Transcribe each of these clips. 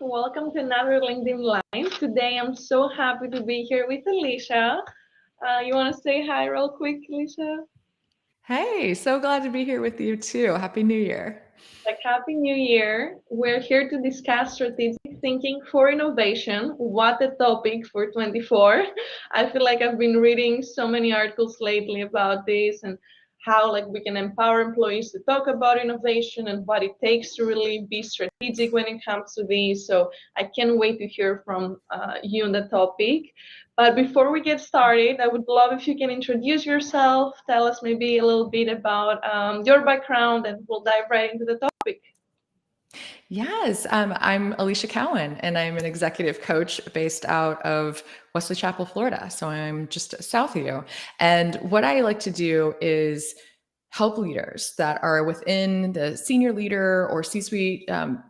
Welcome to another LinkedIn Live. Today I'm so happy to be here with Elisia. You want to say hi real quick, Elisia? Hey, so glad to be here with you too. Happy New Year. Happy New Year. We're here to discuss strategic thinking for innovation. What a topic for 24. I feel like I've been reading so many articles lately about this and how we can empower employees to talk about innovation and what it takes to really be strategic when it comes to this. So I can't wait to hear from you on the topic. But before we get started, I would love if you can introduce yourself, tell us maybe a little bit about your background, and we'll dive right into the topic. Yes, I'm Elisia Keown, and I'm an executive coach based out of Wesley Chapel, Florida. So I'm just south of you. And what I like to do is help leaders that are within the senior leader or C-suite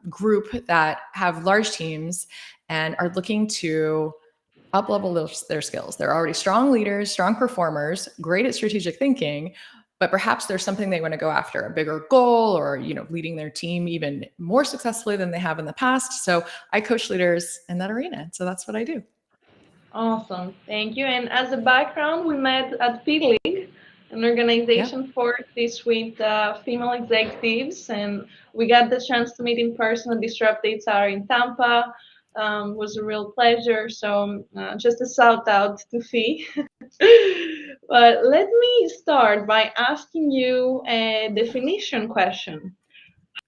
group that have large teams and are looking to up-level their skills. They're already strong leaders, strong performers, great at strategic thinking, but perhaps there's something they want to go after, a bigger goal, or leading their team even more successfully than they have in the past. So I coach leaders in that arena. So that's what I do. Awesome. Thank you. And as a background, we met at P League, an organization for C-suite female executives, and we got the chance to meet in person. The updates are in Tampa. Was a real pleasure. So just a shout out to Fee. But let me start by asking you a definition question.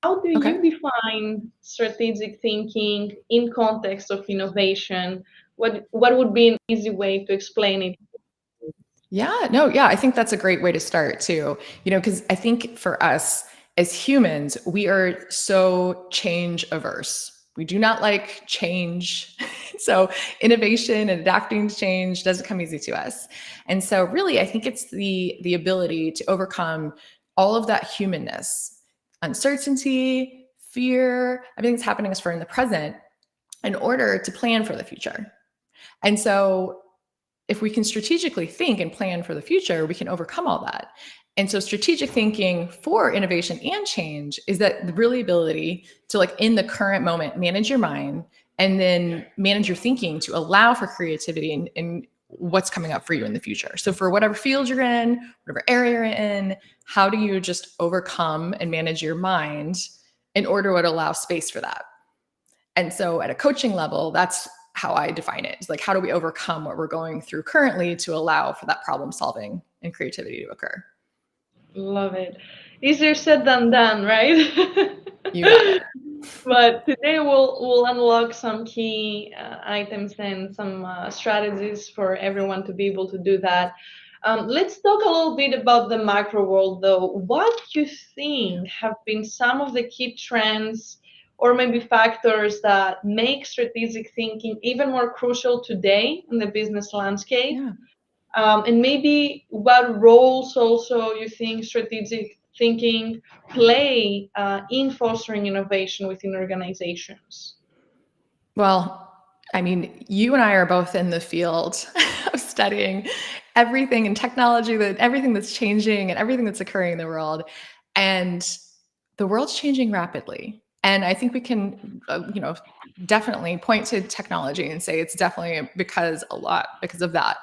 How do you define strategic thinking in context of innovation? What would be an easy way to explain it? Yeah, I think that's a great way to start too. Because I think for us as humans, we are so change averse. We do not like change. So innovation and adapting to change doesn't come easy to us. And so really, I think it's the ability to overcome all of that humanness, uncertainty, fear, everything that's happening to us for in the present in order to plan for the future. And so if we can strategically think and plan for the future, we can overcome all that. And so strategic thinking for innovation and change is that the really ability to in the current moment, manage your mind and then manage your thinking to allow for creativity and what's coming up for you in the future. So for whatever field you're in, whatever area you're in, how do you just overcome and manage your mind in order to allow space for that? And so at a coaching level, that's how I define it. It's how do we overcome what we're going through currently to allow for that problem solving and creativity to occur? Love it. Easier said than done, right? You got it. But today we'll unlock some key items and some strategies for everyone to be able to do that. Let's talk a little bit about the macro world, though. What do you think have been some of the key trends or maybe factors that make strategic thinking even more crucial today in the business landscape? Yeah. And maybe what roles also you think strategic thinking play in fostering innovation within organizations? Well, I mean, you and I are both in the field of studying everything in technology, everything that's changing and everything that's occurring in the world. And the world's changing rapidly. And I think we can, definitely point to technology and say it's definitely because of that.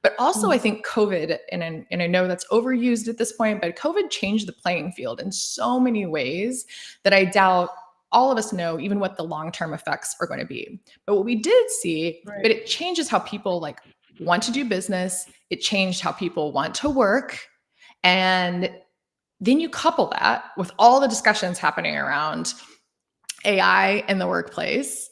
But also, I think COVID, and I know that's overused at this point, but COVID changed the playing field in so many ways that I doubt all of us know even what the long-term effects are going to be. But what we did see, but it changes how people want to do business. It changed how people want to work. And then you couple that with all the discussions happening around AI in the workplace.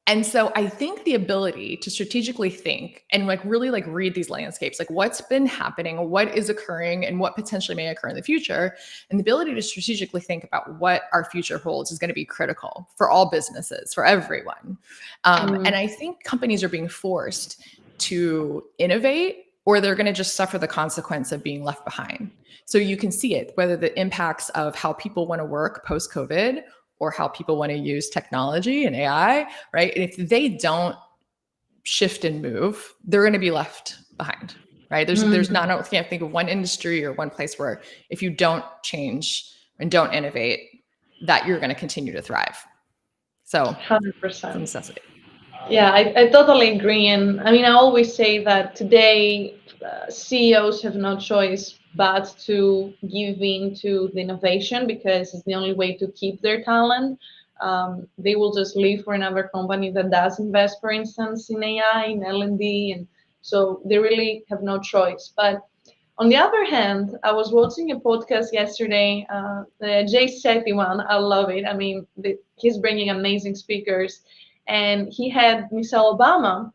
And so I think the ability to strategically think and really read these landscapes, what's been happening, what is occurring, and what potentially may occur in the future, and the ability to strategically think about what our future holds is going to be critical for all businesses, for everyone. And I think companies are being forced to innovate, or they're going to just suffer the consequence of being left behind. So you can see it, whether the impacts of how people want to work post-COVID or how people want to use technology and AI, right? And if they don't shift and move, they're going to be left behind, right? There's not, I can't think of one industry or one place where if you don't change and don't innovate, that you're going to continue to thrive. So it's a 100%. necessity. Yeah, I totally agree. And I mean, I always say that today CEOs have no choice but to give in to the innovation because it's the only way to keep their talent. They will just leave for another company that does invest, for instance, in AI, in L&D, and so they really have no choice. But on the other hand, I was watching a podcast yesterday, the Jay Shetty one. I love it. I mean, he's bringing amazing speakers, and he had Michelle Obama.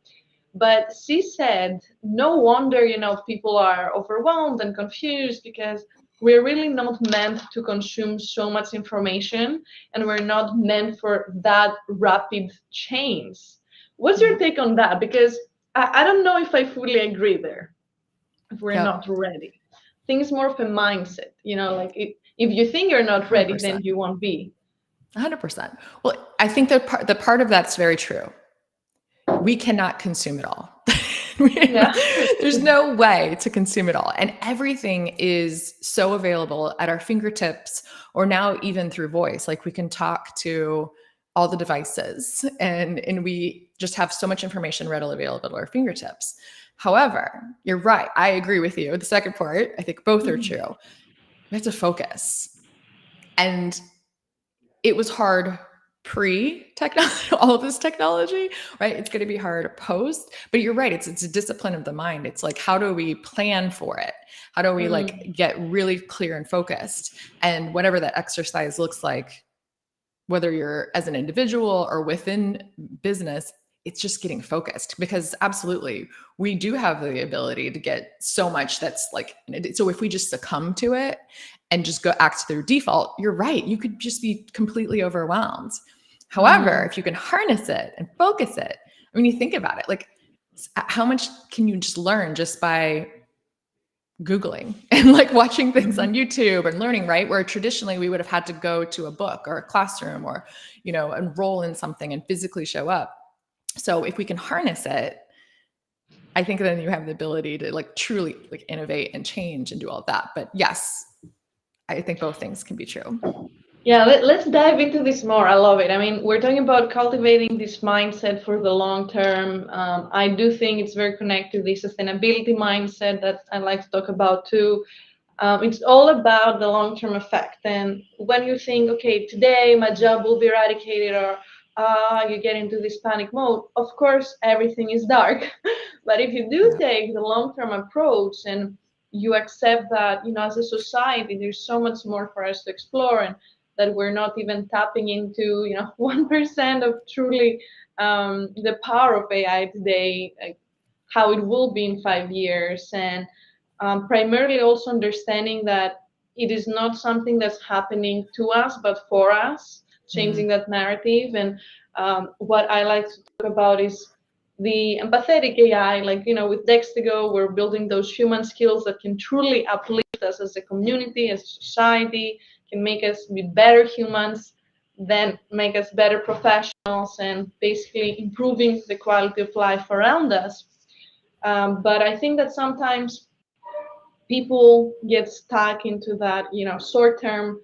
But she said, no wonder, people are overwhelmed and confused because we're really not meant to consume so much information, and we're not meant for that rapid change. What's your take on that? Because I don't know if I fully agree there if we're Yep. not ready. I think it's more of a mindset, like if you think you're not ready, 100%. then you won't be. 100%. Well, I think that the part of that's very true. We cannot consume it all. Yeah. There's no way to consume it all. And everything is so available at our fingertips, or now even through voice. Like we can talk to all the devices and we just have so much information readily available at our fingertips. However, you're right. I agree with you. The second part, I think both are true. We have to focus. And it was hard pre-technology, all of this technology, right? It's going to be hard post, but you're right. It's a discipline of the mind. It's like, how do we plan for it? How do we like get really clear and focused? And whatever that exercise looks like, whether you're as an individual or within business, it's just getting focused, because absolutely we do have the ability to get so much that's like, so if we just succumb to it and just go act through default, you're right, you could just be completely overwhelmed. However, if you can harness it and focus it, I mean, you think about it, like how much can you just learn just by Googling and like watching things on YouTube and learning, right? Where traditionally we would have had to go to a book or a classroom or, enroll in something and physically show up. So if we can harness it, I think then you have the ability to like truly like innovate and change and do all of that. But yes, I think both things can be true. Yeah, let's dive into this more. I love it. I mean, we're talking about cultivating this mindset for the long term. I do think it's very connected to the sustainability mindset that I like to talk about too. It's all about the long-term effect. And when you think, okay, today my job will be eradicated, or you get into this panic mode, of course, everything is dark. But if you do take the long-term approach and you accept that, as a society, there's so much more for us to explore, and that we're not even tapping into, 1% of truly the power of AI today, like how it will be in 5 years. And primarily also understanding that it is not something that's happening to us, but for us, changing that narrative. And what I like to talk about is the empathetic AI, like, with Dextigo, we're building those human skills that can truly uplift us as a community, as a society, can make us be better humans, then make us better professionals, and basically improving the quality of life around us. But I think that sometimes people get stuck into that, short-term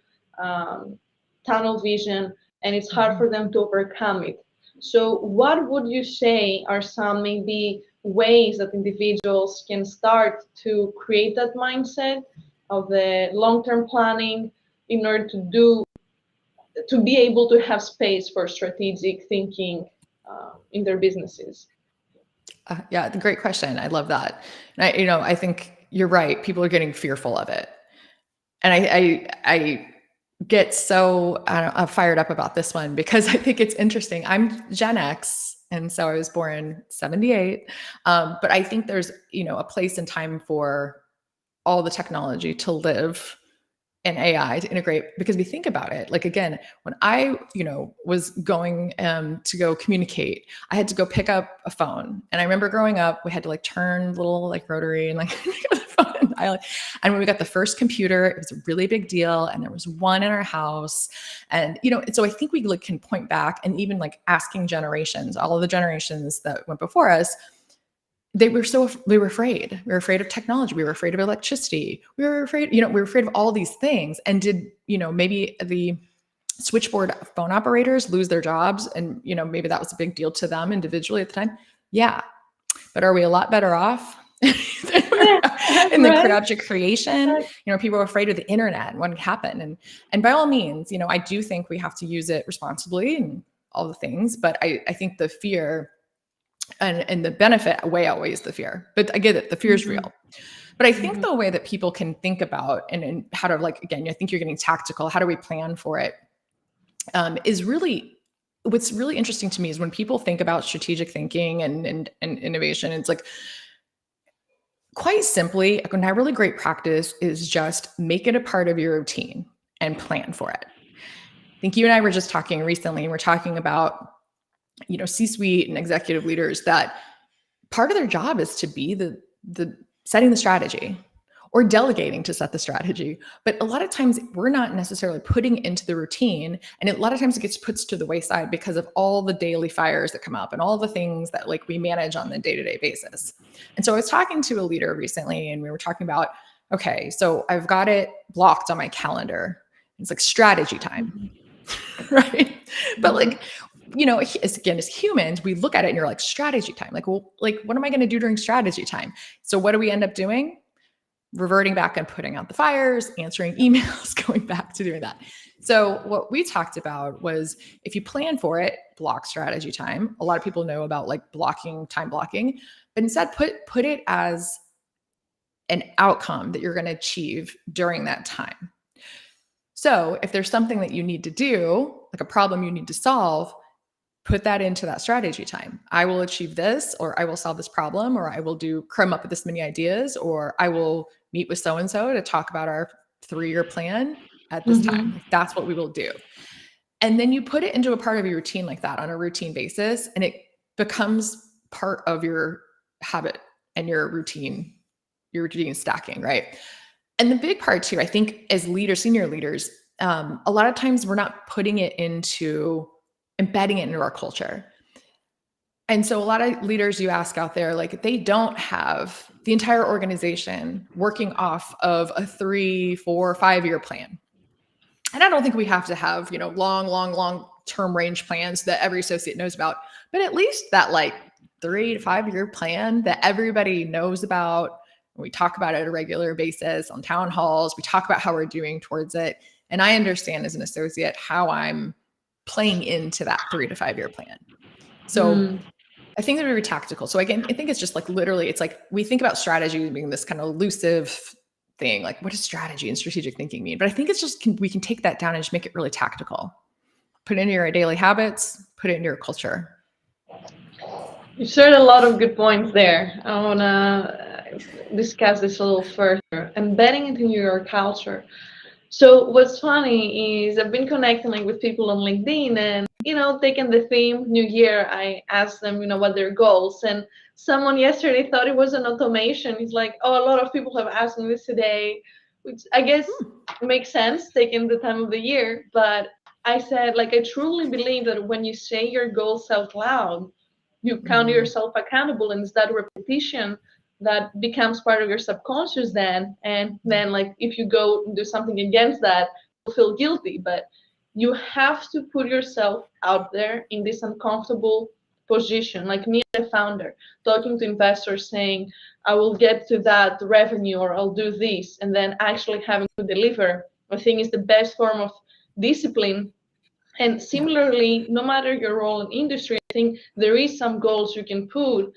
tunnel vision, and it's hard for them to overcome it. So what would you say are some maybe ways that individuals can start to create that mindset of the long-term planning in order to be able to have space for strategic thinking in their businesses? Yeah, great question. I love that. And I think you're right. People are getting fearful of it. And I get so fired up about this one because I think it's interesting. I'm Gen X, and so I was born 78. But I think there's, a place and time for all the technology to live and AI to integrate, because we think about it, like, again, when I, was going to go communicate, I had to go pick up a phone. And I remember growing up, we had to like turn little like rotary and like the phone in the island. And when we got the first computer, it was a really big deal. And there was one in our house. And, and so I think we like can point back and even like asking generations, all of the generations that went before us, we were afraid. We were afraid of technology. We were afraid of electricity. We were afraid of all these things. And did, maybe the switchboard phone operators lose their jobs, and maybe that was a big deal to them individually at the time. Yeah, but are we a lot better off in the project creation? People are afraid of the internet and what can happen. And by all means, I do think we have to use it responsibly and all the things, but I think the fear and the benefit way outweighs the fear. But I get it, the fear is real. But I think the way that people can think about and how to, like, again, I think you're getting tactical, how do we plan for it, is really, what's really interesting to me is when people think about strategic thinking and innovation, it's like, quite simply, a really great practice is just make it a part of your routine and plan for it. I think you and I were just talking recently, and we're talking about, C-suite and executive leaders, that part of their job is to be the setting the strategy or delegating to set the strategy. But a lot of times we're not necessarily putting into the routine. And a lot of times it gets put to the wayside because of all the daily fires that come up and all the things that like we manage on the day-to-day basis. And so I was talking to a leader recently, and we were talking about, okay, so I've got it blocked on my calendar. It's like strategy time, right? But like, as humans, we look at it and you're like, strategy time. Like, well, like, what am I going to do during strategy time? So what do we end up doing? Reverting back and putting out the fires, answering emails, going back to doing that. So what we talked about was, if you plan for it, block strategy time. A lot of people know about like time blocking, but instead put it as an outcome that you're going to achieve during that time. So if there's something that you need to do, like a problem you need to solve, put that into that strategy time. I will achieve this, or I will solve this problem, or I will come up with this many ideas, or I will meet with so-and-so to talk about our 3-year plan at this time. Like, that's what we will do. And then you put it into a part of your routine like that on a routine basis, and it becomes part of your habit and your routine stacking, right? And the big part too, I think, as leaders, senior leaders, a lot of times we're not putting it into embedding it into our culture. And so a lot of leaders you ask out there, like, they don't have the entire organization working off of a 3, 4, 5-year plan. And I don't think we have to have, long term range plans that every associate knows about, but at least that like 3 to 5-year plan that everybody knows about. We talk about it at a regular basis on town halls. We talk about how we're doing towards it. And I understand as an associate how I'm playing into that 3 to 5-year plan. So I think that we're tactical. So again, I think it's just like, literally, it's like we think about strategy being this kind of elusive thing. Like, what does strategy and strategic thinking mean? But I think it's just, we can take that down and just make it really tactical. Put it into your daily habits, put it into your culture. You shared a lot of good points there. I want to discuss this a little further. Embedding it in your culture. So what's funny is I've been connecting like with people on LinkedIn, and taking the theme New Year, I asked them, what their goals. And someone yesterday thought it was an automation. He's like, oh, a lot of people have asked me this today, which I guess makes sense taking the time of the year. But I said, like, I truly believe that when you say your goals out loud, you count yourself accountable, and it's that repetition that becomes part of your subconscious then. And then, like, if you go and do something against that, you'll feel guilty. But you have to put yourself out there in this uncomfortable position. Like me as a founder, talking to investors saying, I will get to that revenue, or I'll do this, and then actually having to deliver, I think is the best form of discipline. And similarly, no matter your role in industry, I think there is some goals you can put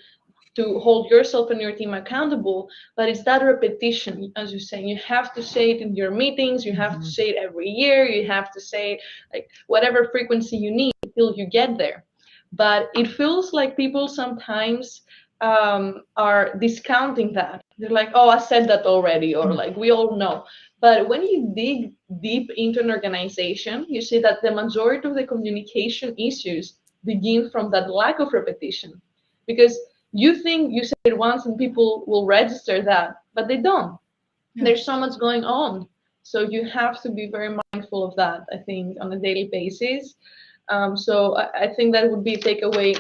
to hold yourself and your team accountable, but it's that repetition, as you're saying. You have to say it in your meetings, you have to say it every year, you have to say it, like, whatever frequency you need until you get there. But it feels like people sometimes are discounting that. They're like, oh, I said that already, or like, we all know. But when you dig deep into an organization, you see that the majority of the communication issues begin from that lack of repetition. Because you think you said it once and people will register that, but they don't. There's so much going on. So you have to be very mindful of that, I think, on a daily basis. So I think that would be a takeaway.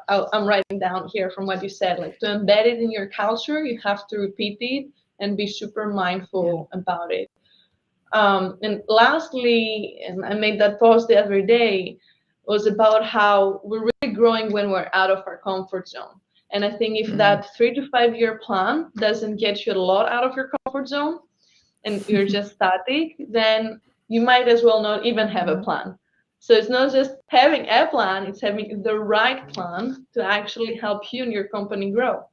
I'm writing down here from what you said, like, to embed it in your culture, you have to repeat it and be super mindful about it. And lastly, and I made that post the other day, was about how we're really growing when we're out of our comfort zone. And I think if Mm. that 3 to 5 year plan doesn't get you a lot out of your comfort zone and you're just static, then you might as well not even have a plan. So it's not just having a plan, it's having the right plan to actually help you and your company grow.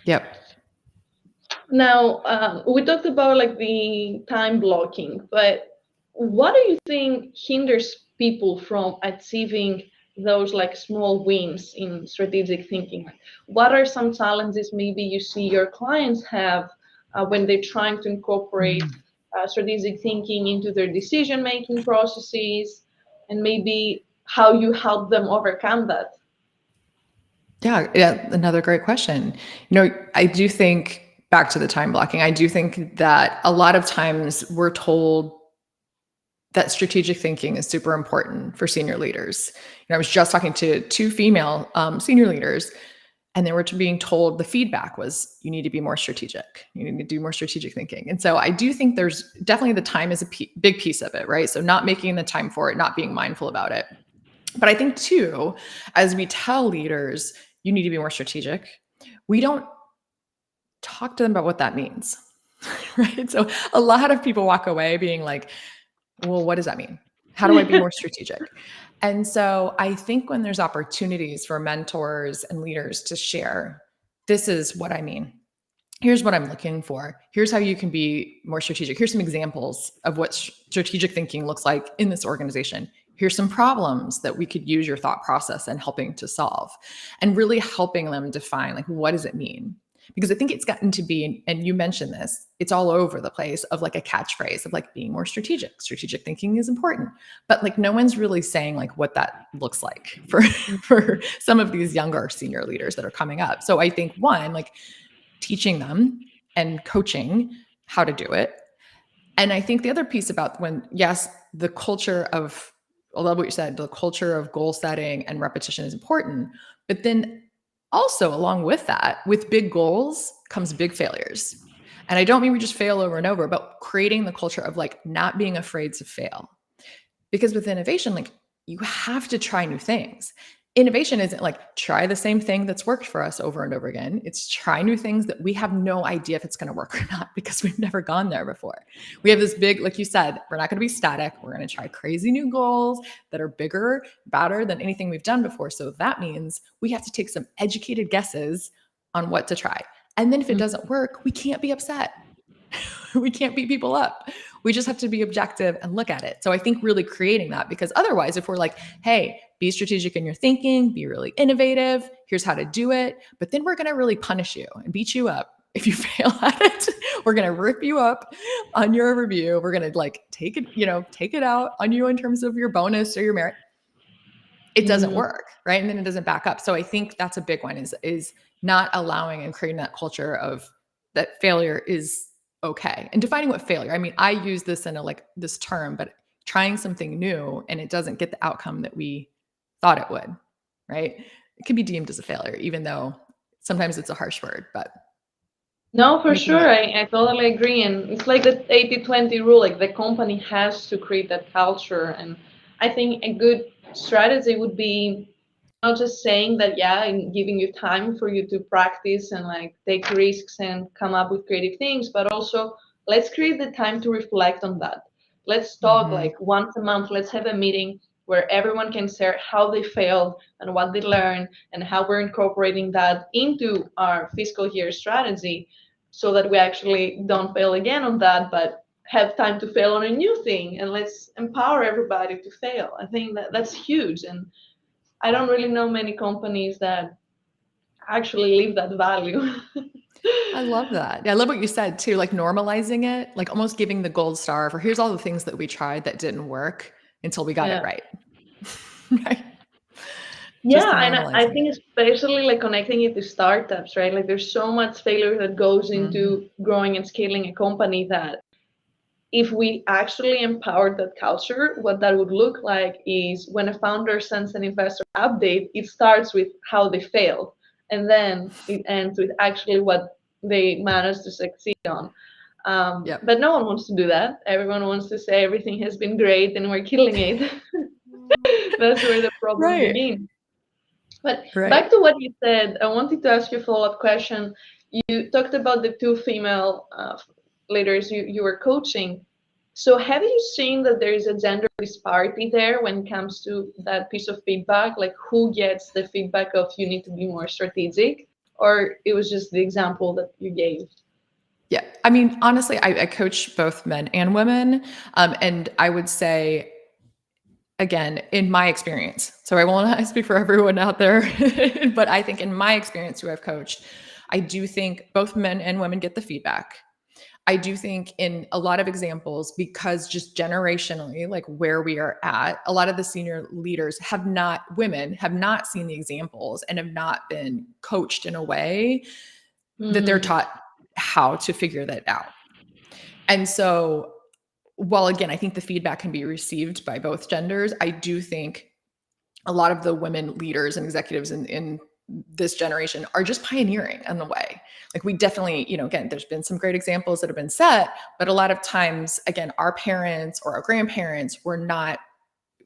Yep. Now, we talked about like the time blocking, but what do you think hinders people from achieving those like small wins in strategic thinking? What are some challenges maybe you see your clients have when they're trying to incorporate strategic thinking into their decision making processes, and maybe how you help them overcome that? Yeah, another great question. I do think back to the time blocking, I do think that a lot of times we're told that strategic thinking is super important for senior leaders. I was just talking to two female senior leaders, and they were being told the feedback was, you need to be more strategic. You need to do more strategic thinking. And so I do think there's definitely the time is a big piece of it, right? So not making the time for it, not being mindful about it. But I think too, as we tell leaders, you need to be more strategic, we don't talk to them about what that means, right? So a lot of people walk away being like, well, what does that mean? How do I be more strategic? And so I think when there's opportunities for mentors and leaders to share, this is what I mean. Here's what I'm looking for. Here's how you can be more strategic. Here's some examples of what strategic thinking looks like in this organization. Here's some problems that we could use your thought process in helping to solve, and really helping them define, like, what does it mean? Because I think it's gotten to be, and you mentioned this, it's all over the place, of like a catchphrase of like being more strategic. Strategic thinking is important, but like no one's really saying like what that looks like for some of these younger senior leaders that are coming up. So I think one, like teaching them and coaching how to do it. And I think the other piece about when, yes, the culture of, I love what you said, the culture of goal setting and repetition is important, but then also along with that, with big goals comes big failures. And I don't mean we just fail over and over, but creating the culture of like not being afraid to fail. Because with innovation, like you have to try new things. Innovation isn't like try the same thing that's worked for us over and over again. It's try new things that we have no idea if it's going to work or not because we've never gone there before. We have this big, like you said, we're not going to be static. We're going to try crazy new goals that are bigger, badder than anything we've done before. So that means we have to take some educated guesses on what to try. And then if it doesn't work, we can't be upset. We can't beat people up. We just have to be objective and look at it. So I think really creating that, because otherwise, if we're like, hey, be strategic in your thinking, be really innovative, here's how to do it, but then we're going to really punish you and beat you up if you fail at it. We're going to rip you up on your review. We're going to like take it out on you in terms of your bonus or your merit. It doesn't work, right? And then it doesn't back up. So I think that's a big one, is not allowing and creating that culture of that failure is okay. And defining what failure, I mean, I use this in a like this term, but trying something new and it doesn't get the outcome that we thought it would, right? It can be deemed as a failure, even though sometimes it's a harsh word, but No, for making sure. it. I totally agree. And it's like the 80/20 rule, like the company has to create that culture. And I think a good strategy would be not just saying that, yeah, and giving you time for you to practice and like take risks and come up with creative things, but also let's create the time to reflect on that. Let's talk like once a month, let's have a meeting where everyone can share how they failed and what they learned and how we're incorporating that into our fiscal year strategy so that we actually don't fail again on that, but have time to fail on a new thing, and let's empower everybody to fail. I think that that's huge. And I don't really know many companies that actually live that value. I love that. Yeah, I love what you said too, like normalizing it, like almost giving the gold star for here's all the things that we tried that didn't work until we got it Yeah. right. Right. Just Yeah, and I normalizing think it. especially like connecting it to startups, right? Like there's so much failure that goes Mhm. into growing and scaling a company that if we actually empowered that culture, what that would look like is when a founder sends an investor update, it starts with how they failed, and then it ends with actually what they managed to succeed on. Yep. But no one wants to do that. Everyone wants to say everything has been great and we're killing it. That's where the problem Right. begins. But Right. back to what you said, I wanted to ask you a follow-up question. You talked about the two female leaders you were coaching. So have you seen that there is a gender disparity there when it comes to that piece of feedback? Like who gets the feedback of you need to be more strategic? Or it was just the example that you gave? Yeah. I mean, honestly, I coach both men and women. And I would say, again, in my experience, so I won't speak for everyone out there, but I think in my experience who I've coached, I do think both men and women get the feedback. I do think in a lot of examples, because just generationally, like where we are at, a lot of the senior leaders women have not seen the examples and have not been coached in a way that they're taught how to figure that out. And so, while again, I think the feedback can be received by both genders, I do think a lot of the women leaders and executives in this generation are just pioneering in the way. Like we definitely, again, there's been some great examples that have been set, but a lot of times, again, our parents or our grandparents were not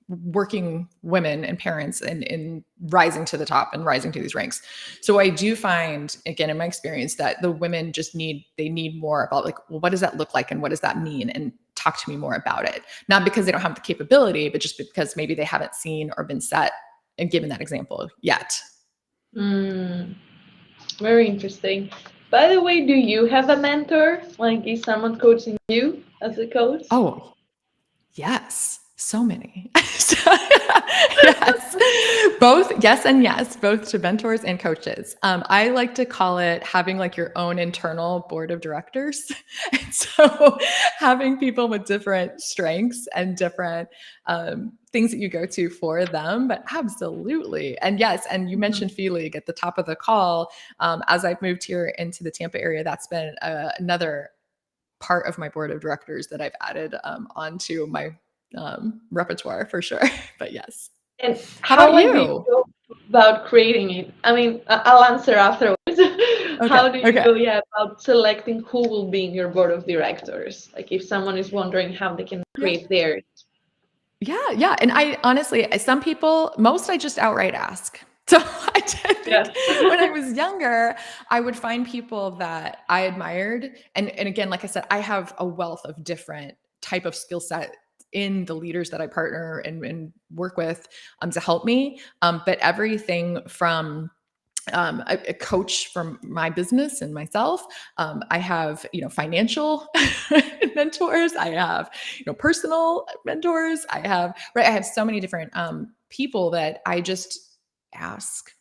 working women and parents in rising to the top and rising to these ranks. So I do find, again, in my experience, that the women they need more about like, well, what does that look like and what does that mean? And talk to me more about it. Not because they don't have the capability, but just because maybe they haven't seen or been set and given that example yet. Very interesting. By the way, do you have a mentor? Like, is someone coaching you as a coach? Oh, yes. So many. Yes. Both yes and yes, both to mentors and coaches. I like to call it having like your own internal board of directors. And so having people with different strengths and different things that you go to for them, but absolutely. And yes, and you mentioned Fee League at the top of the call. As I've moved here into the Tampa area, that's been another part of my board of directors that I've added onto my repertoire for sure. But yes. And How how about like do you you? go about creating it? I mean, I'll answer afterwards. Okay. How do you Okay. go, yeah, about selecting who will be in your board of directors? Like if someone is wondering how they can Yeah. create theirs. Yeah. Yeah. And I honestly, some people, most I just outright ask. So I did think Yes. when I was younger, I would find people that I admired. And again, like I said, I have a wealth of different type of skill set in the leaders that I partner and work with to help me. But everything from a coach from my business and myself. I have, financial mentors. I have, personal mentors. I have so many different people that I just ask.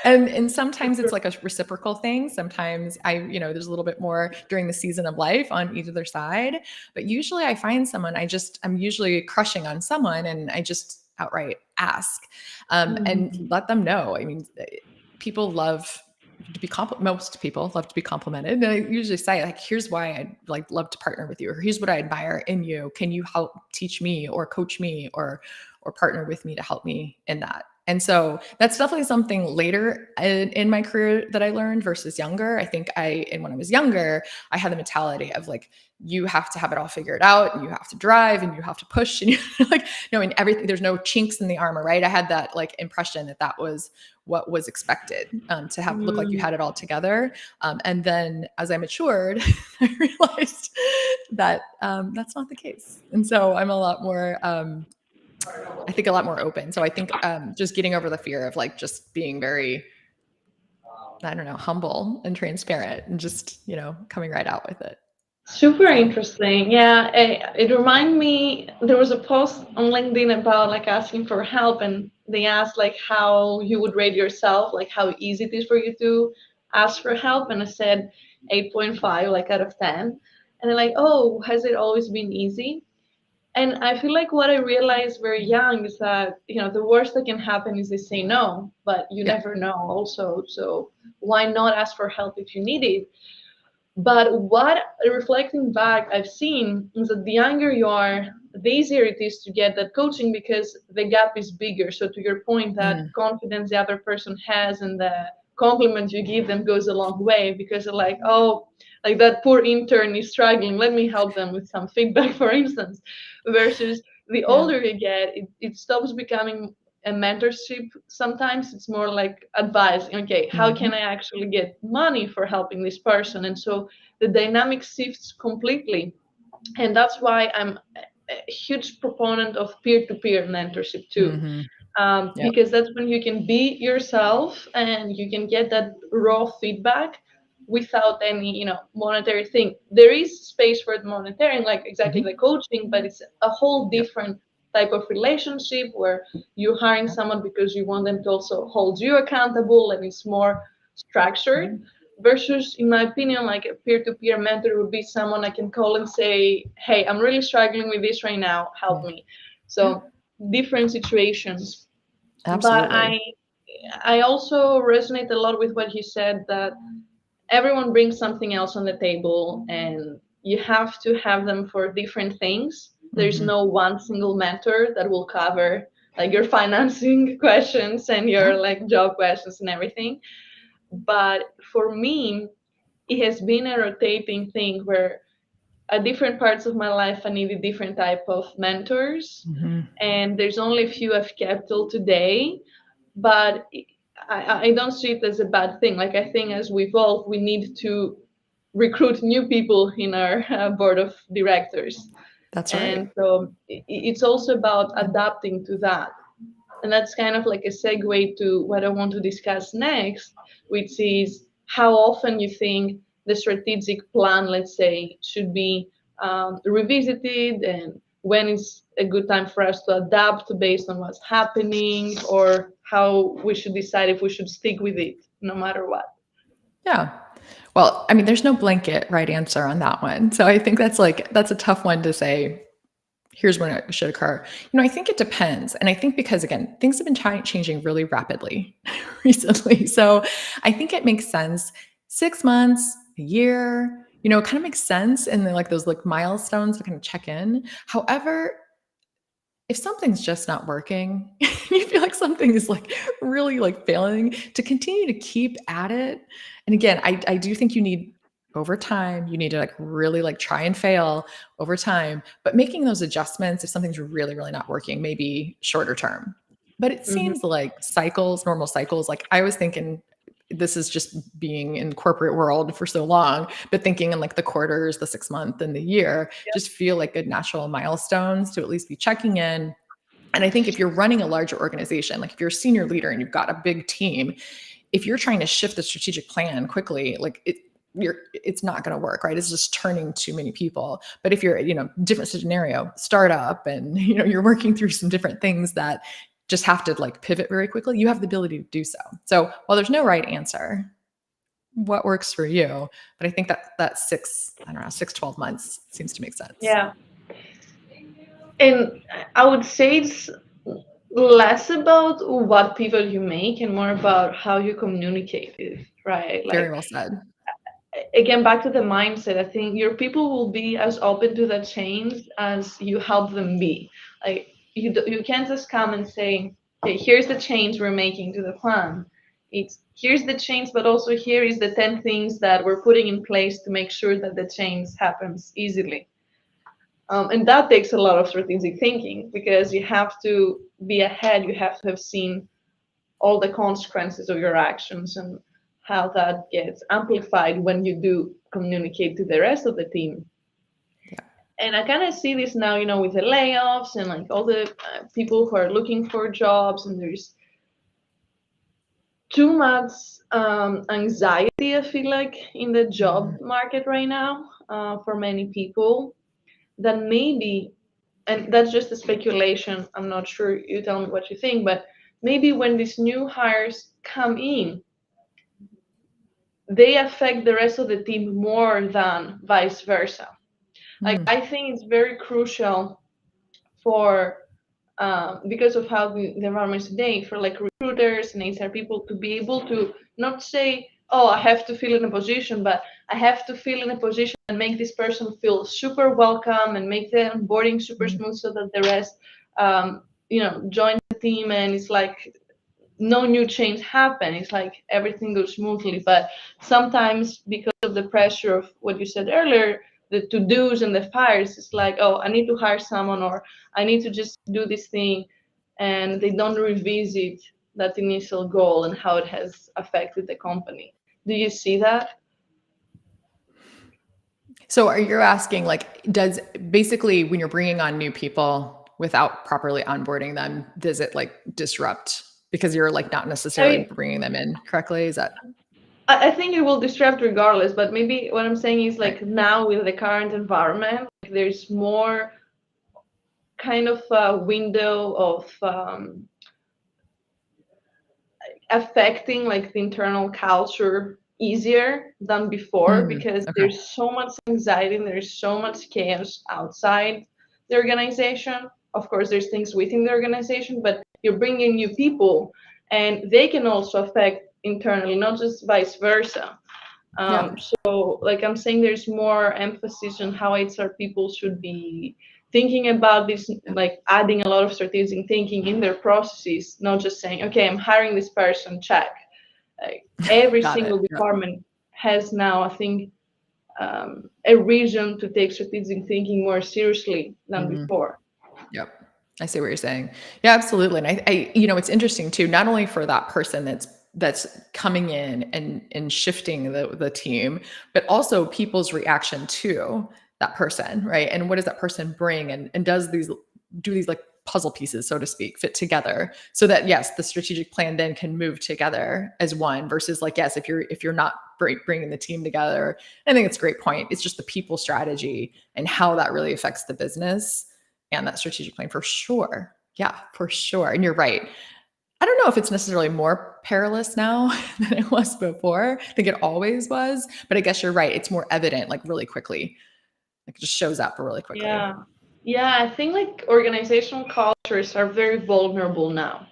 and sometimes it's like a reciprocal thing. Sometimes there's a little bit more during the season of life on either side, but usually I find someone I'm usually crushing on someone and I just outright ask and let them know. I mean, people love to be most people love to be complimented. And I usually say, like, here's why I'd like love to partner with you, or here's what I admire in you. Can you help teach me or coach me or partner with me to help me in that? And so that's definitely something later in my career that I learned versus younger. I think and when I was younger, I had the mentality of like, you have to have it all figured out and you have to drive and you have to push and like, knowing everything, there's no chinks in the armor, right? I had that like impression that was what was expected to have look like you had it all together. And then as I matured, I realized that that's not the case. And so I'm a lot more, I think a lot more open. So I think just getting over the fear of like just being very, I don't know, humble and transparent and just, coming right out with it. Super interesting. Yeah, it reminded me, there was a post on LinkedIn about like asking for help, and they asked like how you would rate yourself, like how easy it is for you to ask for help, and I said 8.5, like out of 10. And they're like, oh, has it always been easy? And I feel like what I realized very young is that, the worst that can happen is they say no, but you Yeah. never know also. So why not ask for help if you need it? But what, reflecting back, I've seen is that the younger you are, the easier it is to get that coaching because the gap is bigger. So to your point, that confidence the other person has and the compliment you give them goes a long way, because they're like, oh, like that poor intern is struggling, let me help them with some feedback, for instance. Versus the older you get, it stops becoming a mentorship. Sometimes it's more like advice. Okay, how can I actually get money for helping this person? And so the dynamic shifts completely. And that's why I'm a huge proponent of peer-to-peer mentorship too. Yep. Because that's when you can be yourself and you can get that raw feedback without any, monetary thing. There is space for the monetary, like exactly like coaching, but it's a whole different type of relationship where you're hiring someone because you want them to also hold you accountable, and it's more structured. Versus, in my opinion, like a peer-to-peer mentor would be someone I can call and say, hey, I'm really struggling with this right now, help me. So different situations. But Absolutely. I also resonate a lot with what you said, that everyone brings something else on the table and you have to have them for different things. There's no one single mentor that will cover like your financing questions and your like job questions and everything. But for me, it has been a rotating thing where at different parts of my life I needed different type of mentors, and there's only a few I've kept till today. But I don't see it as a bad thing. Like, I think as we evolve, we need to recruit new people in our board of directors. That's right. And so it's also about adapting to that. And that's kind of like a segue to what I want to discuss next, which is how often you think the strategic plan, let's say, should be revisited, and when is a good time for us to adapt based on what's happening, or how we should decide if we should stick with it no matter what. Yeah. Well, I mean, there's no blanket right answer on that one. So I think that's a tough one to say, here's when it should occur. I think it depends. And I think because, again, things have been changing really rapidly recently. So I think it makes sense. 6 months, a year, it kind of makes sense. And then like those like milestones to kind of check in. However, if something's just not working, you feel like something is like really like failing, to continue to keep at it. And again, I do think you need over time, you need to like really like try and fail over time, but making those adjustments if something's really, really not working, maybe shorter term. But it seems like normal cycles, like I was thinking, this is just being in corporate world for so long, but thinking in like the quarters, the 6 month and the year, just feel like good natural milestones to at least be checking in. And I think if you're running a larger organization, like if you're a senior leader and you've got a big team, if you're trying to shift the strategic plan quickly, like it's not going to work, right? It's just turning too many people. But if you're, different scenario, startup, and you're working through some different things that just have to like pivot very quickly, you have the ability to do so. So while there's no right answer, what works for you? But I think that 12 months seems to make sense. Yeah. And I would say it's less about what pivot you make and more about how you communicate it, right? Very Like, well said. again, back to the mindset, I think your people will be as open to that change as you help them be. Like, you can't just come and say, okay, here's the change we're making to the plan. It's here's the change, but also here is the 10 things that we're putting in place to make sure that the change happens easily. And that takes a lot of strategic thinking, because you have to be ahead. You have to have seen all the consequences of your actions and how that gets amplified when you do communicate to the rest of the team. Yeah. And I kind of see this now, with the layoffs and like all the people who are looking for jobs, and there's too much anxiety, I feel like, in the job market right now for many people, that maybe, and that's just a speculation, I'm not sure, you tell me what you think, but maybe when these new hires come in, they affect the rest of the team more than vice versa. Like, I think it's very crucial for because of how the environment is today, for like recruiters and HR people to be able to not say, oh, I have to fill in a position, but I have to fill in a position and make this person feel super welcome and make the onboarding super smooth, so that the rest join the team and it's like no new change happen. It's like everything goes smoothly. But sometimes because of the pressure of what you said earlier, the to-dos and the fires, it's like, oh, I need to hire someone, or I need to just do this thing, and they don't revisit that initial goal and how it has affected the company. Do you see that? So are you asking, like, does basically when you're bringing on new people without properly onboarding them, does it like disrupt because you're like not I necessarily mean, bringing them in correctly? Is that I think it will disrupt regardless, but maybe what I'm saying is right? like now with the current environment, there's more kind of a window of affecting like the internal culture easier than before, because Okay. there's so much anxiety and there's so much chaos outside the organization. Of course, there's things within the organization, but you're bringing new people and they can also affect internally, not just vice versa. Yeah. So, like I'm saying, there's more emphasis on how HR people should be thinking about this, Yeah. like adding a lot of strategic thinking in their processes, not just saying, okay, I'm hiring this person, check. Like every Got it. single Yep. department has now, I think, a reason to take strategic thinking more seriously than Mhm. before. Yep. I see what you're saying. Yeah, absolutely. And it's interesting too, not only for that person that's coming in and shifting the team, but also people's reaction to that person, right? And what does that person bring, and do these like puzzle pieces, so to speak, fit together so that yes, the strategic plan then can move together as one versus like yes, if you're not bringing the team together. I think it's a great point. It's just the people strategy and how that really affects the business and that strategic plan for sure. Yeah, for sure. And you're right. I don't know if it's necessarily more perilous now than it was before. I think it always was, but I guess you're right. It's more evident like really quickly. Like it just shows up really quickly. Yeah. Yeah, I think like organizational cultures are very vulnerable now.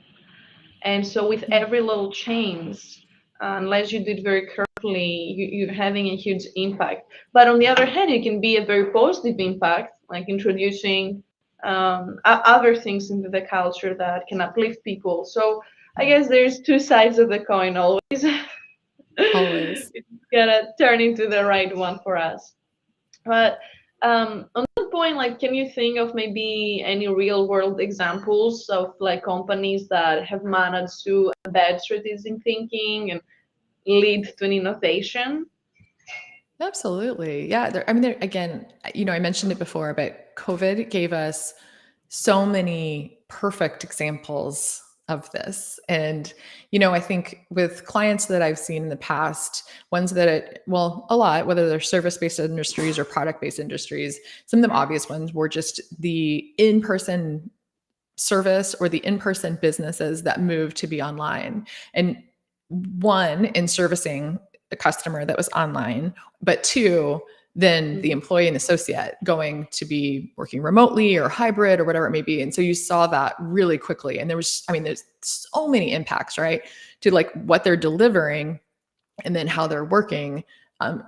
And so with Yeah. every little change, unless you do it very carefully, you're having a huge impact. But on the other hand, it can be a very positive impact, like introducing other things into the culture that can uplift people. So I guess there's two sides of the coin always. Always. It's gotta turn into the right one for us. But on that point, like, can you think of maybe any real world examples of like companies that have managed to embed strategic thinking and lead to an innovation? Absolutely. Yeah. Again, I mentioned it before, but COVID gave us so many perfect examples of this. And, I think with clients that I've seen in the past, ones a lot, whether they're service based industries or product based industries, some of them obvious ones were just the in person service or the in person businesses that moved to be online. And one, in servicing a customer that was online, but two, then the Mhm. employee and associate going to be working remotely or hybrid or whatever it may be. And so you saw that really quickly. And there's so many impacts, right? To like what they're delivering and then how they're working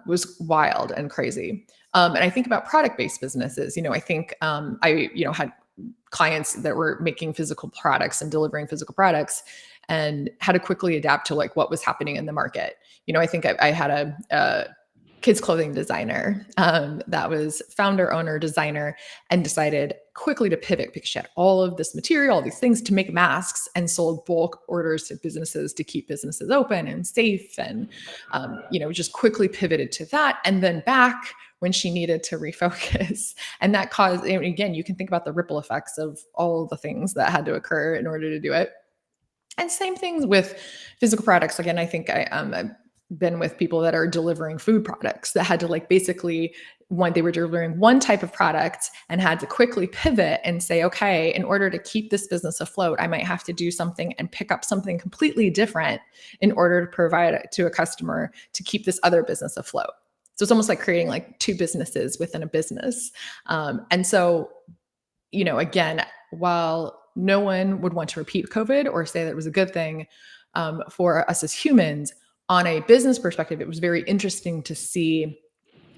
was wild and crazy. And I think about product-based businesses. I think had clients that were making physical products and delivering physical products and had to quickly adapt to like what was happening in the market. I think I had a kids clothing designer that was founder, owner, designer, and decided quickly to pivot because she had all of this material, all these things to make masks, and sold bulk orders to businesses to keep businesses open and safe. And, just quickly pivoted to that. And then back when she needed to refocus. And that caused, and again, you can think about the ripple effects of all the things that had to occur in order to do it. And same things with physical products. Again, I think I've been with people that are delivering food products that had to like basically they were delivering one type of product and had to quickly pivot and say, okay, in order to keep this business afloat, I might have to do something and pick up something completely different in order to provide it to a customer to keep this other business afloat. So it's almost like creating like two businesses within a business. And so, again, while no one would want to repeat COVID or say that it was a good thing for us as humans, on a business perspective, it was very interesting to see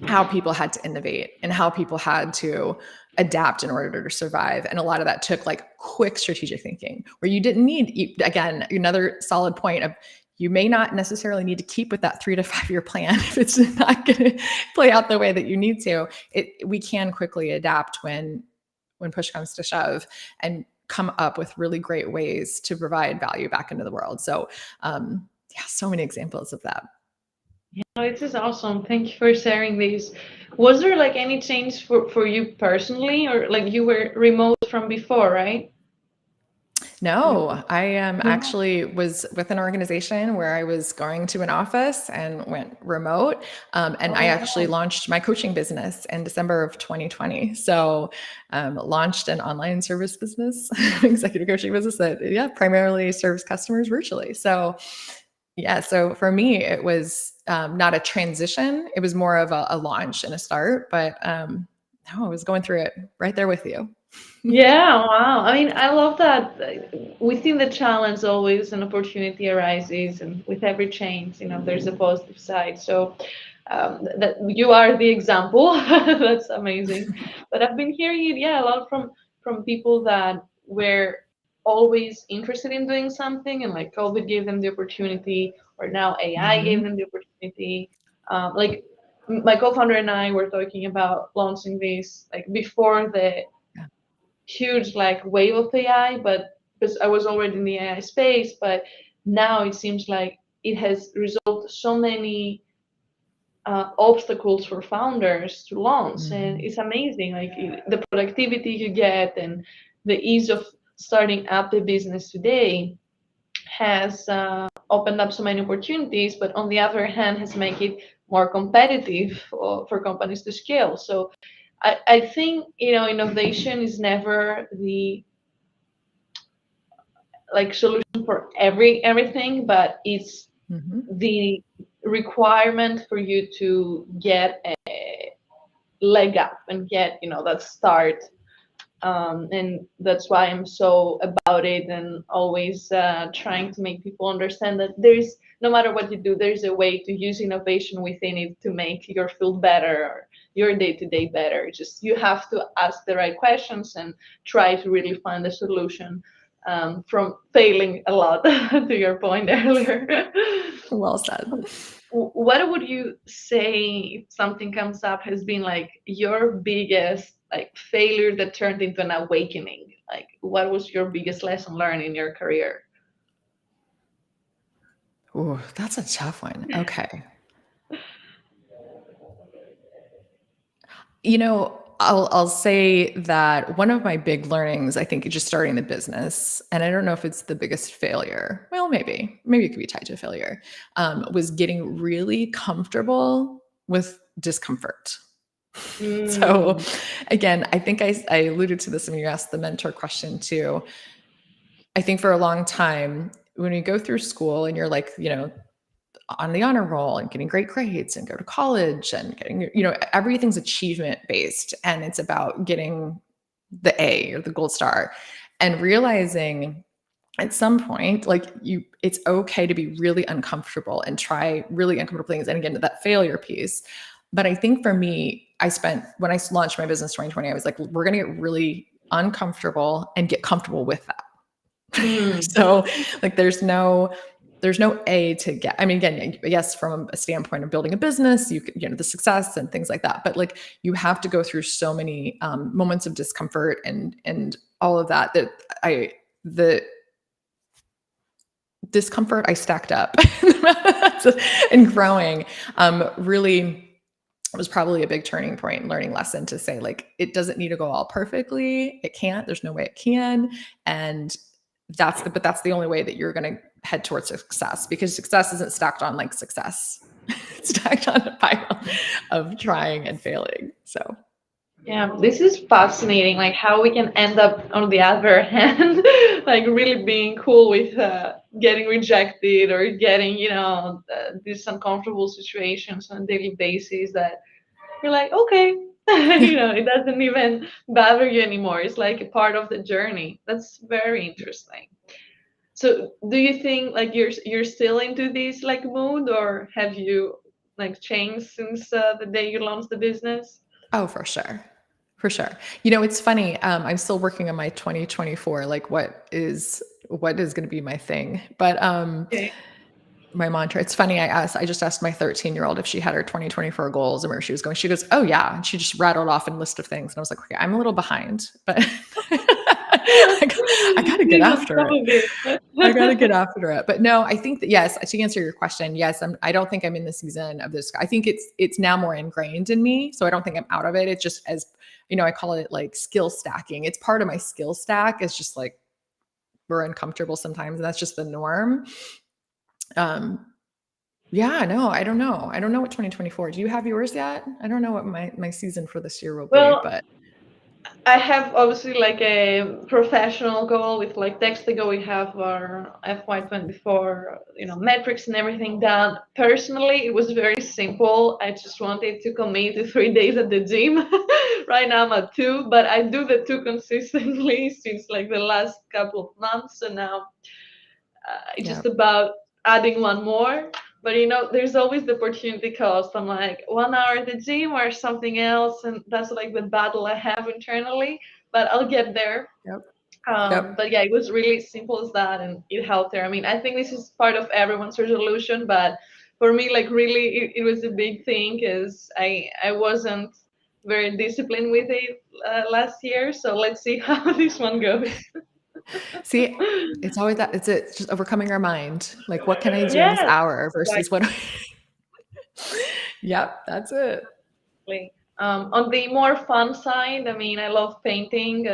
how people had to innovate and how people had to adapt in order to survive. And a lot of that took like quick strategic thinking, where you didn't need, again, another solid point of, you may not necessarily need to keep with that 3 to 5 year plan if it's not going to play out the way that you need to. We can quickly adapt when push comes to shove, and come up with really great ways to provide value back into the world. So yeah, so many examples of that. Yeah, this is awesome. Thank you for sharing this. Was there like any change for you personally, or like you were remote from before, right? No, I Yeah. actually was with an organization where I was going to an office and went remote. And I actually Oh, launched my coaching business in December of 2020. So launched an online service business, executive coaching business that, yeah, primarily serves customers virtually. So yeah, so for me, it was not a transition. It was more of a launch and a start. But no, I was going through it right there with you. yeah, wow. I mean, I love that within the challenge, always an opportunity arises, and with every change, there's a positive side. So that you are the example. That's amazing. But I've been hearing it, yeah, a lot from people that were always interested in doing something, and like COVID gave them the opportunity, or now AI gave Mhm. them the opportunity. Like my co-founder and I were talking about launching this like before the Yeah. huge like wave of AI, but because I was already in the AI space, but now it seems like it has resolved so many obstacles for founders to launch, and Mhm. it's amazing. Like the productivity you get and the ease of starting up the business today has opened up so many opportunities, but on the other hand, has made it more competitive for companies to scale. So I think innovation is never the like solution for everything, but it's Mhm. the requirement for you to get a leg up and get that start. And that's why I'm so about it, and always trying to make people understand that there's, no matter what you do, there's a way to use innovation within it to make your field better or your day-to-day better. Just you have to ask the right questions and try to really find a solution, from failing a lot, to your point earlier. Well said. What would you say, if something comes up, has been like your biggest like failure that turned into an awakening? Like what was your biggest lesson learned in your career? Ooh, that's a tough one. Okay. I'll say that one of my big learnings, I think, just starting the business, and I don't know if it's the biggest failure. Well, maybe it could be tied to failure. Was getting really comfortable with discomfort. So, Mm, again, I think I alluded to this when you asked the mentor question too. I think for a long time, when you go through school and you're like, on the honor roll and getting great grades and go to college and getting, everything's achievement based, and it's about getting the A or the gold star, and realizing at some point, like it's okay to be really uncomfortable and try really uncomfortable things. And again, that failure piece. But I think for me, when I launched my business 2020, I was like, we're going to get really uncomfortable and get comfortable with that. mm, So like there's no A to get. I mean, again, yes, from a standpoint of building a business, you could, the success and things like that. But like you have to go through so many moments of discomfort and all of that the discomfort I stacked up and growing really was probably a big turning point and learning lesson to say, like, it doesn't need to go all perfectly. It can't. There's no way it can. And but that's the only way that you're going to head towards success, because success isn't stacked on like success. It's stacked on a pile of trying and failing. So yeah, this is fascinating. Like how we can end up on the other hand, like really being cool with getting rejected or getting, these uncomfortable situations on a daily basis that you're like, okay, it doesn't even bother you anymore. It's like a part of the journey. That's very interesting. So, do you think like you're still into this like mood, or have you like changed since the day you launched the business? oh, for sure. For sure. You know, it's funny. I'm still working on my 2024, like what is going to be my thing. But Okay. my mantra. It's funny. I just asked my 13-year-old if she had her 2024 goals and where she was going. She goes, "Oh yeah," and she just rattled off a list of things. And I was like, "Okay, I'm a little behind, but I got to get Please, on after top it. of it. I got to get after it." But no, I think that yes. To answer your question, yes, I don't think I'm in the season of this. I think it's now more ingrained in me, so I don't think I'm out of it. It's just as I call it like skill stacking. It's part of my skill stack. It's just like we're uncomfortable sometimes, and that's just the norm. Um, Yeah, no, I don't know. I don't know what 2024. Do you have yours yet? I don't know what my season for this year will be, Well, but I have obviously like a professional goal with like Dextago. We have our FY24, metrics and everything done. Personally, it was very simple. I just wanted to commit to 3 days at the gym. Right now I'm at two, but I do the two consistently since like the last couple of months. So now it's yeah. just about adding one more. But there's always the opportunity cost. I'm like 1 hour at the gym or something else, and that's like the battle I have internally. But I'll get there. Yep. Yep. But yeah, it was really simple as that, and it helped there. I mean, I think this is part of everyone's resolution, but for me, like really, it was a big thing because I wasn't very disciplined with it last year. So let's see how this one goes. See, it's always that it's just overcoming our mind. Like, what can I do in this Yes, hour versus what Yep, that's it. exactly. On the more fun side, I mean, I love painting.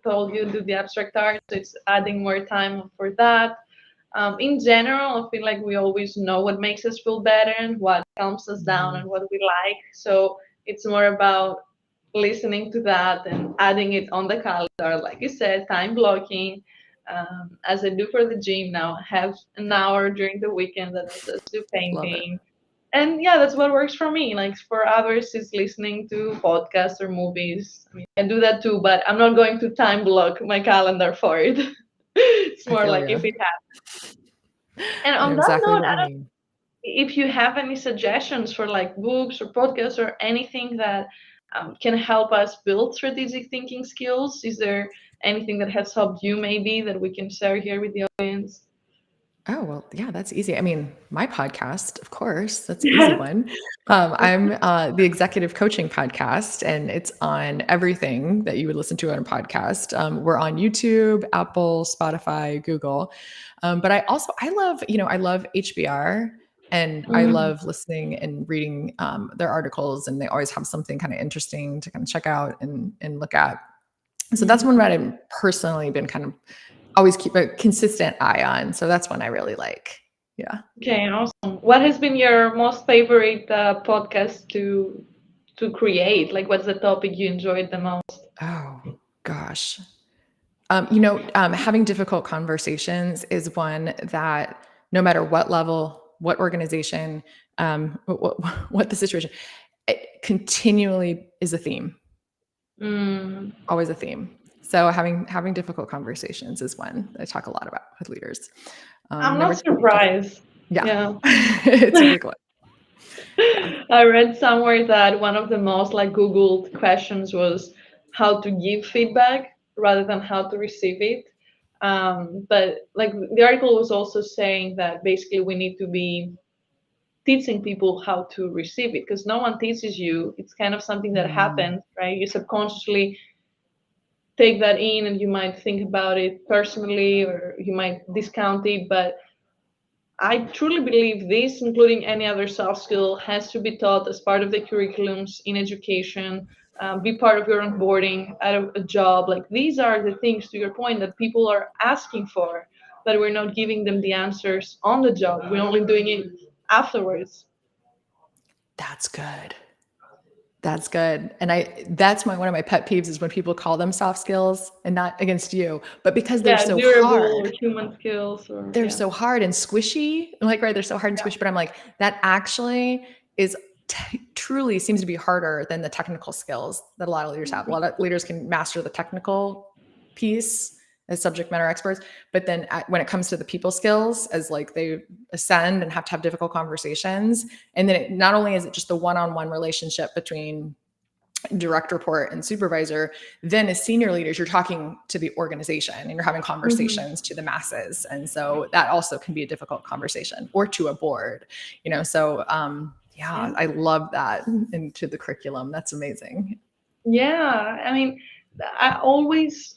Told you do the abstract art, so it's adding more time for that. In general, I feel like we always know what makes us feel better and what calms us down and Mm, what we like. So it's more about listening to that and adding it on the calendar, like you said, time blocking. As I do for the gym now, have an hour during the weekend that I just do love it. painting. And yeah, that's what works for me. Like for others, is listening to podcasts or movies. I mean, I do that too, but I'm not going to time block my calendar for it. It's I more feel like if you. it happens. And I know on that exactly note, what you mean. if you have any suggestions for like books or podcasts or anything that can help us build strategic thinking skills, is there anything that has helped you maybe that we can share here with the audience? Oh, well, yeah, that's easy. I mean, my podcast, of course, that's an easy Yeah. one. I'm the executive coaching podcast, and it's on everything that you would listen to on a podcast. We're on YouTube, Apple, Spotify, Google. But I love HBR, and I Mm, love listening and reading their articles, and they always have something kind of interesting to kind of check out and look at. So that's one that I've personally been kind of always keep a consistent eye on. So that's one I really like. Yeah. okay, awesome. What has been your most favorite podcast to create? Like, what's the topic you enjoyed the most? Oh gosh. Having difficult conversations is one that no matter what level, what organization, what the situation, it continually is a theme, Mm, always a theme. So having difficult conversations is one that I talk a lot about with leaders. I'm Number not two, just surprised. yeah, Yeah. it's a big one. Yeah. I read somewhere that one of the most like Googled questions was how to give feedback rather than how to receive it. But like the article was also saying that basically we need to be teaching people how to receive it because no one teaches you. It's kind of something that Mm, happens, right? You subconsciously take that in and you might think about it personally or you might discount it, but I truly believe this, including any other soft skill, has to be taught as part of the curriculums in education, be part of your onboarding at a job. Like these are the things, to your point, that people are asking for, but we're not giving them the answers on the job. We're only doing it afterwards. that's good. That's good. And that's one of my pet peeves is when people call them soft skills and not against you, but because they're Yeah, so durable or hard. human skills, or They're yeah. so hard and squishy. I'm like, right, they're so hard and squishy, but I'm like, that actually is truly seems to be harder than the technical skills that a lot of leaders have. A lot of leaders can master the technical piece as subject matter experts, but then when it comes to the people skills, as like they ascend and have to have difficult conversations, and then not only is it just the one-on-one relationship between direct report and supervisor, then as senior leaders, you're talking to the organization and you're having conversations to the masses. And so that also can be a difficult conversation, or to a board, so yeah, I love that into the curriculum. That's amazing. Yeah, I mean, I always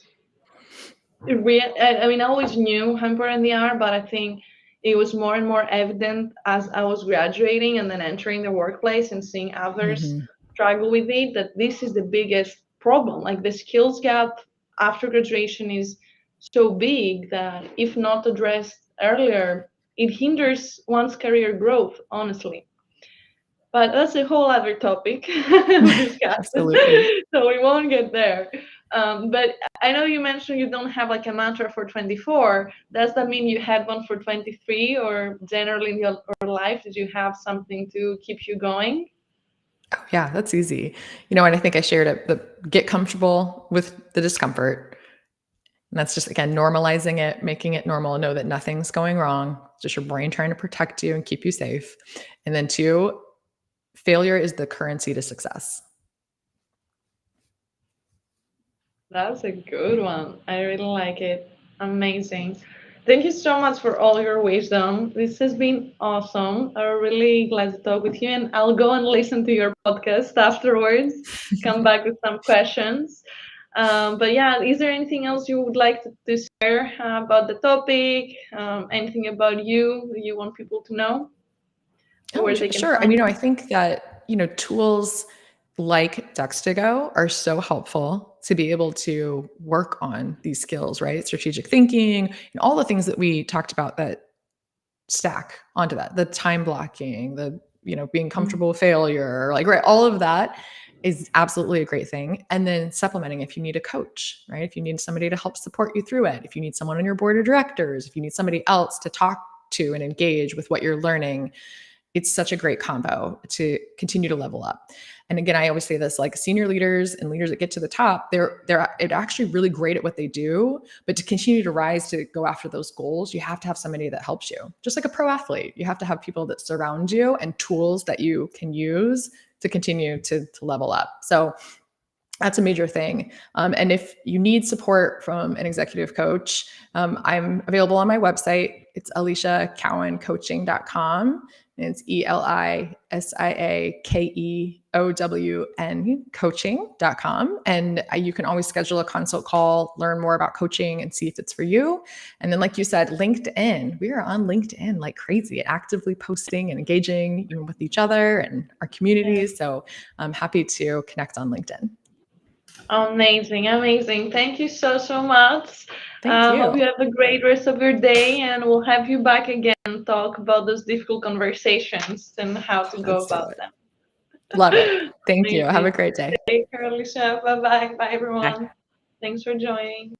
I always knew how important they are, but I think it was more and more evident as I was graduating and then entering the workplace and seeing others struggle with it, that this is the biggest problem. Like, the skills gap after graduation is so big that if not addressed earlier, it hinders one's career growth, honestly. But that's a whole other topic to discuss. Absolutely. So we won't get there. But I know you mentioned you don't have like a mantra for 24. Does that mean you had one for 23, or generally in your life, did you have something to keep you going? Oh, yeah, that's easy. And I think I shared it, get comfortable with the discomfort. And that's just, again, normalizing it, making it normal, know that nothing's going wrong. It's just your brain trying to protect you and keep you safe. And then 2, failure is the currency to success. That's a good one. I really like it. Amazing. Thank you so much for all your wisdom. This has been awesome. I'm really glad to talk with you, and I'll go and listen to your podcast afterwards, come back with some questions. But yeah, is there anything else you would like to share about the topic? Anything about you want people to know? Oh, sure. I think that, tools like Ducks2Go are so helpful to be able to work on these skills, right? Strategic thinking and all the things that we talked about that stack onto that, the time blocking, the, being comfortable with failure, like, right. All of that is absolutely a great thing. And then supplementing, if you need a coach, right? If you need somebody to help support you through it, if you need someone on your board of directors, if you need somebody else to talk to and engage with what you're learning, it's such a great combo to continue to level up. And again, I always say this, like, senior leaders and leaders that get to the top, they're actually really great at what they do, but to continue to rise, to go after those goals, you have to have somebody that helps you. Just like a pro athlete, you have to have people that surround you and tools that you can use to continue to level up. So that's a major thing. And if you need support from an executive coach, I'm available on my website. It's ElisiaKeown.com. And it's ElisiaKeown coaching.com. And you can always schedule a consult call, learn more about coaching, and see if it's for you. And then, like you said, LinkedIn. We are on LinkedIn like crazy, actively posting and engaging even with each other and our communities. So I'm happy to connect on LinkedIn. Amazing. Thank you so much. Thank you. Hope you have a great rest of your day, and we'll have you back again and talk about those difficult conversations and how to go about them. Love it. Thank you. Have a great day. Take care, Elisia. Bye-bye. Bye, everyone. Thanks for joining.